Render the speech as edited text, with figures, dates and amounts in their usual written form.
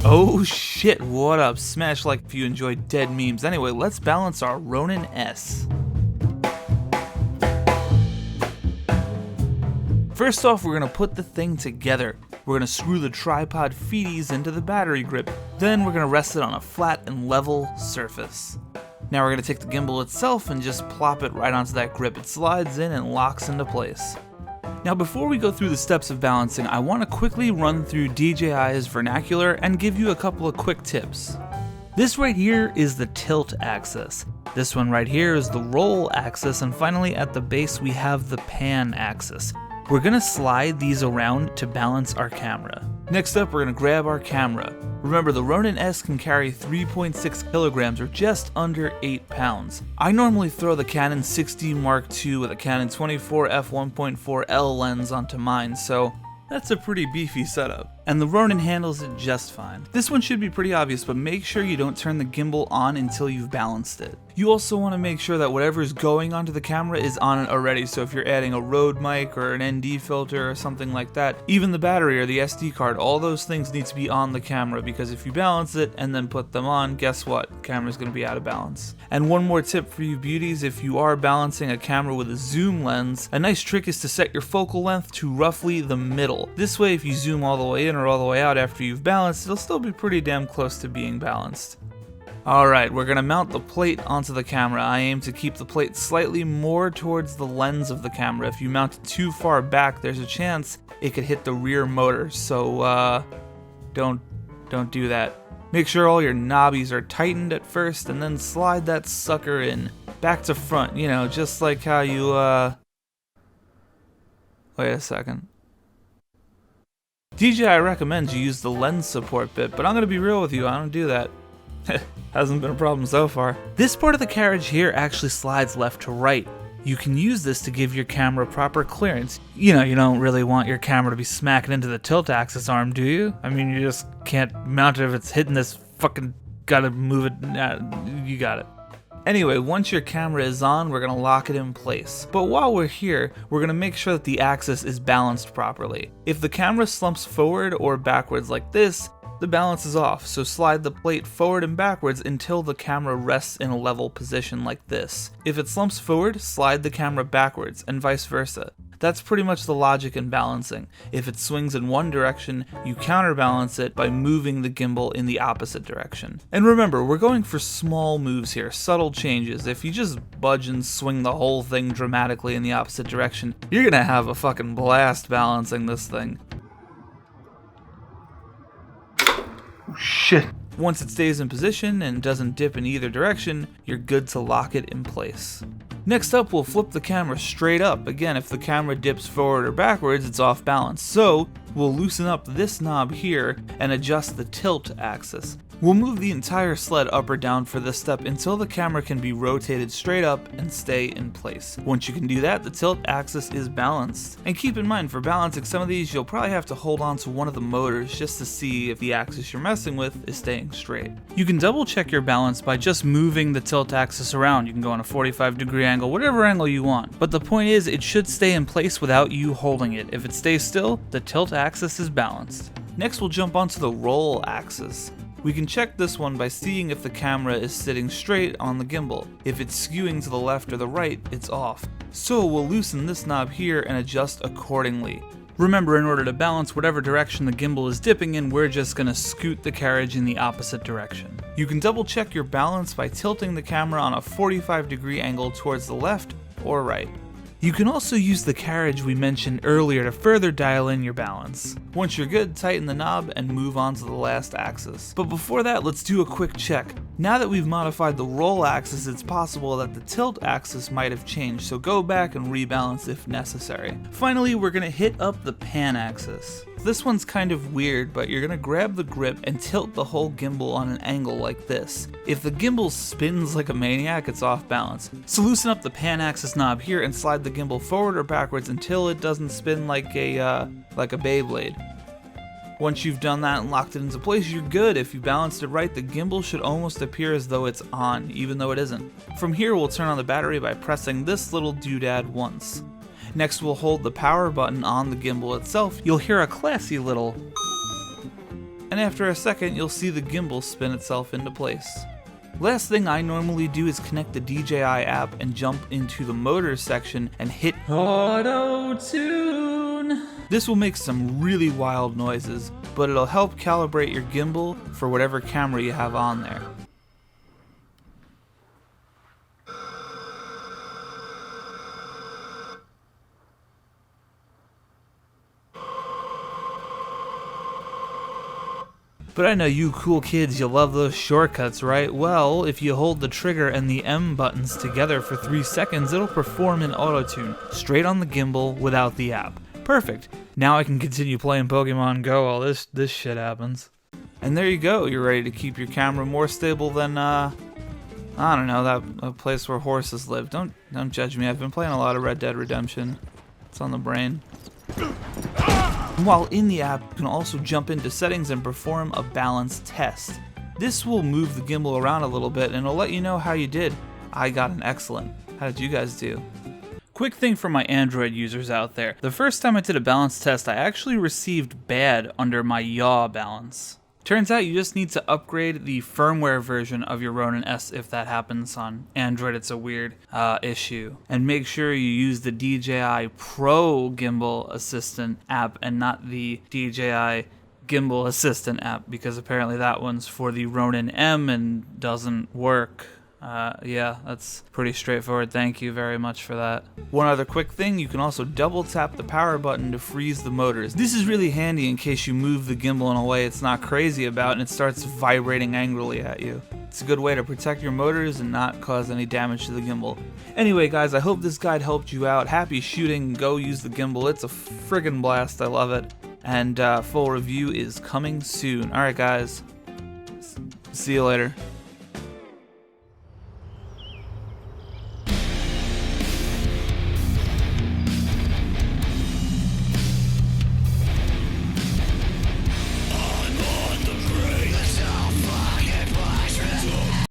Oh shit, what up? Smash like if you enjoyed dead memes. Anyway, let's balance our Ronin S. First off, we're going to put the thing together. We're going to screw the tripod feeties into the battery grip. Then we're going to rest it on a flat and level surface. Now we're going to take the gimbal itself and just plop it right onto that grip. It slides in and locks into place. Now before we go through the steps of balancing, I want to quickly run through DJI's vernacular and give you a couple of quick tips. This right here is the tilt axis. This one right here is the roll axis, and finally at the base we have the pan axis. We're going to slide these around to balance our camera. Next up, we're going to grab our camera. Remember, the Ronin S can carry 3.6 kilograms or just under 8 pounds. I normally throw the Canon 6D Mark II with a Canon 24 f1.4L lens onto mine, so that's a pretty beefy setup. And the Ronin handles it just fine. This one should be pretty obvious, but make sure you don't turn the gimbal on until you've balanced it. You also want to make sure that whatever is going onto the camera is on it already, so if you're adding a Rode mic or an ND filter or something like that, even the battery or the SD card, all those things need to be on the camera, because if you balance it and then put them on, guess what? The camera's going to be out of balance. And one more tip for you beauties, if you are balancing a camera with a zoom lens, a nice trick is to set your focal length to roughly the middle. This way, if you zoom all the way in or all the way out after you've balanced, it'll still be pretty damn close to being balanced. Alright, we're going to mount the plate onto the camera. I aim to keep the plate slightly more towards the lens of the camera. If you mount it too far back, there's a chance it could hit the rear motor, so don't do that. Make sure all your knobbies are tightened at first, and then slide that sucker in. Back to front, you know, just like how you, wait a second. DJI recommends you use the lens support bit, but I'm going to be real with you, I don't do that. Hasn't been a problem so far. This part of the carriage here actually slides left to right. You can use this to give your camera proper clearance. You know, you don't really want your camera to be smacking into the tilt axis arm, do you? I mean, you just can't mount it if it's hitting this fucking, gotta move it, you got it. Anyway, once your camera is on, we're going to lock it in place. But while we're here, we're going to make sure that the axis is balanced properly. If the camera slumps forward or backwards like this, the balance is off, so slide the plate forward and backwards until the camera rests in a level position like this. If it slumps forward, slide the camera backwards, and vice versa. That's pretty much the logic in balancing. If it swings in one direction, you counterbalance it by moving the gimbal in the opposite direction. And remember, we're going for small moves here, subtle changes. If you just budge and swing the whole thing dramatically in the opposite direction, you're gonna have a fucking blast balancing this thing. Shit. Once it stays in position and doesn't dip in either direction, you're good to lock it in place. Next up, we'll flip the camera straight up. Again, if the camera dips forward or backwards, it's off balance. So, we'll loosen up this knob here and adjust the tilt axis. We'll move the entire sled up or down for this step until the camera can be rotated straight up and stay in place. Once you can do that, the tilt axis is balanced. And keep in mind, for balancing some of these, you'll probably have to hold on to one of the motors just to see if the axis you're messing with is staying straight. You can double check your balance by just moving the tilt axis around. You can go on a 45-degree angle, whatever angle you want. But the point is, it should stay in place without you holding it. If it stays still, the tilt axis is balanced. Next, we'll jump onto the roll axis. We can check this one by seeing if the camera is sitting straight on the gimbal. If it's skewing to the left or the right, it's off. So we'll loosen this knob here and adjust accordingly. Remember, in order to balance whatever direction the gimbal is dipping in, we're just going to scoot the carriage in the opposite direction. You can double check your balance by tilting the camera on a 45-degree angle towards the left or right. You can also use the carriage we mentioned earlier to further dial in your balance. Once you're good, tighten the knob and move on to the last axis. But before that, let's do a quick check. Now that we've modified the roll axis, it's possible that the tilt axis might have changed, so go back and rebalance if necessary. Finally, we're going to hit up the pan axis. This one's kind of weird, but you're going to grab the grip and tilt the whole gimbal on an angle like this. If the gimbal spins like a maniac, it's off balance. So loosen up the pan axis knob here and slide the gimbal forward or backwards until it doesn't spin like a Beyblade. Once you've done that and locked it into place, you're good. If you balanced it right, the gimbal should almost appear as though it's on, even though it isn't. From here, we'll turn on the battery by pressing this little doodad once. Next, we'll hold the power button on the gimbal itself. You'll hear a classy little and after a second you'll see the gimbal spin itself into place. Last thing I normally do is connect the DJI app and jump into the motors section and hit Auto Tune. This will make some really wild noises, but it'll help calibrate your gimbal for whatever camera you have on there. But I know you cool kids, you love those shortcuts, right? Well, if you hold the trigger and the M buttons together for 3 seconds, it'll perform in auto-tune, straight on the gimbal without the app. Perfect. Now I can continue playing Pokemon Go while this shit happens. And there you go, you're ready to keep your camera more stable than, I don't know, that place where horses live. Don't judge me, I've been playing a lot of Red Dead Redemption. It's on the brain. While in the app, you can also jump into settings and perform a balance test. This will move the gimbal around a little bit and it'll let you know how you did. I got an excellent. How did you guys do? Quick thing for my Android users out there. The first time I did a balance test, I actually received bad under my yaw balance. Turns out you just need to upgrade the firmware version of your Ronin S if that happens on Android. It's a weird issue. And make sure you use the DJI Pro Gimbal Assistant app and not the DJI Gimbal Assistant app, because apparently that one's for the Ronin M and doesn't work. Yeah, that's pretty straightforward. Thank you very much for that. One other quick thing, you can also double tap the power button to freeze the motors. This is really handy in case you move the gimbal in a way it's not crazy about and it starts vibrating angrily at you. It's a good way to protect your motors and not cause any damage to the gimbal. Anyway guys, I hope this guide helped you out. Happy shooting, go use the gimbal. It's a friggin' blast, I love it. And full review is coming soon. Alright guys, see you later.